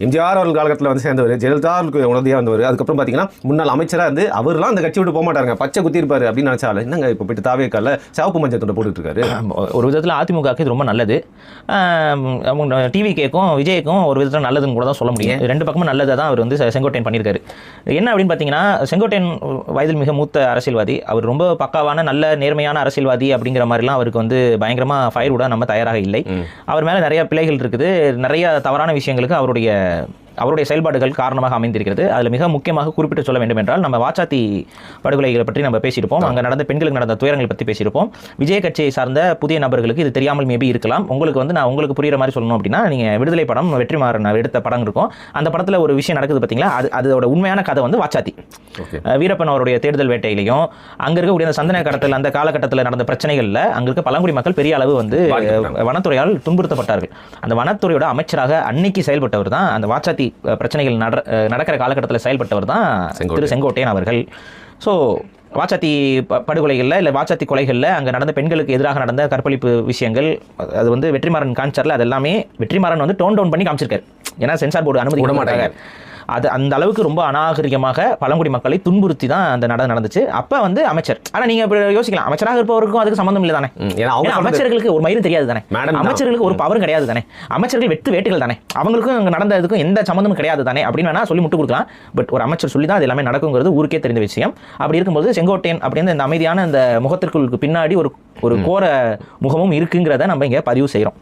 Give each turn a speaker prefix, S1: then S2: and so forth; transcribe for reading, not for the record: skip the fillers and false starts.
S1: எம்ஜிஆர் அவர்கள் காலகட்டத்தில் வந்து சேர்ந்தவர், ஜெயலலிதாவுக்கு உடனடியாக வந்தவர். அதுக்கப்புறம் பார்த்தீங்கன்னா முன்னாள் அமைச்சராக இருந்து அவர்லாம் அந்த கட்சி விட்டு போக மாட்டாருங்க, பச்சை குத்தி இருப்பாரு அப்படின்னு நினைச்சாலும் என்னங்க இப்போ போயிட்டு தாவேக்கால சிவப்பு மஞ்சள் துண்டை போட்டுட்டு இருக்காரு.
S2: ஒரு விதத்தில் அதிமுகவுக்கு இது ரொம்ப நல்லது. டிவி கேக்கும் விஜய்க்கும் ஒரு விதத்தில் நல்லதுன்னு கூட தான் சொல்ல முடியும். ரெண்டு பக்கமும் நல்லதை தான் அவர் வந்து செங்கோட்டையன் பண்ணியிருக்காரு. என்ன அப்படின்னு பார்த்தீங்கன்னா, செங்கோட்டையன் வயதில் மிக மூத்த அரசியல்வாதி. அவர் ரொம்ப பக்காவான நல்ல நேர்மையான அரசியல்வாதி அப்படிங்கிற மாதிரிலாம் அவருக்கு வந்து பயங்கரமாக ஃபயர் விட நம்ம தயாராக இல்லை. அவர் மேலே நிறைய பிழைகள் இருக்குது, நிறைய தவறான விஷயங்களுக்கு அவருடைய செயல்பாடுகள் காரணமாக அமைந்திருக்கிறது. அதில் மிக முக்கியமாக குறிப்பிட்டு சொல்ல வேண்டும் என்றால், நம்ம வாச்சாத்தி படுகொலைகளை பற்றி நம்ம பேசியிருப்போம், அங்கே நடந்த பெண்களுக்கு நடந்த துயரங்களை பற்றி பேசியிருப்போம். விஜய் கட்சியை சார்ந்த புதிய நபர்களுக்கு இது தெரியாமல் மேபி இருக்கலாம். உங்களுக்கு வந்து நான் உங்களுக்கு புரியுற மாதிரி சொல்லணும் அப்படின்னா, நீங்கள் விடுதலை படம் வெற்றிமாறன் எடுத்த படம் இருக்கும், அந்த படத்தில் ஒரு விஷயம் நடக்குது பார்த்தீங்களா, அதோட உண்மையான கதை வந்து வாச்சாத்தி. வீரப்பன் அவருடைய தேடுதல் வேட்டையிலையும் அங்கே இருக்கக்கூடிய சந்தன கடத்தல் அந்த காலகட்டத்தில் நடந்த பிரச்சனைகளில் அங்கே இருக்க பழங்குடி மக்கள் பெரிய அளவு வந்து வனத்துறையால் துன்புறுத்தப்பட்டார்கள். அந்த வனத்துறையோட அமைச்சராக அன்னைக்கு செயல்பட்டவர் தான், அந்த வாச்சாத்தி பிரச்சனைகள் நடக்கிற காலகட்டத்தில் செயல்பட்டவர் தான் திரு செங்கோட்டையன் அவர்கள். ஸோ வாச்சாத்தி படுகொலைகளில் இல்லை வாச்சாத்தி கொலைகளில் அங்கே நடந்த பெண்களுக்கு எதிராக நடந்த கற்பழிப்பு விஷயங்கள் அது வந்து வெற்றிமாறன் காமிச்சார்ல, அது எல்லாமே வெற்றிமாறன் வந்து டோன் டவுன் பண்ணி காமிச்சிருக்காரு. ஏன்னா சென்சார் போர்டு அனுமதி விட மாட்டாங்க. அது அந்த அளவுக்கு ரொம்ப அநாகரிகமாக பழங்குடி மக்களை துன்புறுத்தி தான் அந்த நடந்துச்சு. அப்போ வந்து அமைச்சர், ஆனால் நீங்கள் இப்படி யோசிக்கலாம், அமைச்சராக இருப்பவருக்கும் அதுக்கு சம்மந்தம் இல்லை தானே. அமைச்சர்களுக்கு ஒரு மயிரும் தெரியாது தானே, அமைச்சர்களுக்கு ஒரு பவரும் கிடையாது தானே, அமைச்சர்கள் வெட்டு வேட்டுகள் தானே, அவங்களுக்கும் அங்கே நடந்ததுக்கும் எந்த சம்மந்தமும் கிடையாது தானே அப்படின்னு வேணா சொல்லி முட்டு கொடுக்கலாம். பட் ஒரு அமைச்சர் சொல்லி தான் அது எல்லாமே நடக்குங்கிறது ஊருக்கே தெரிந்த விஷயம். அப்படி இருக்கும்போது செங்கோட்டையன் அப்படின்னு இந்த அமைதியான இந்த முகத்திற்கு பின்னாடி ஒரு கோர முகமும் இருக்குங்கிறத நம்ம இங்கே பதிவு செய்கிறோம்.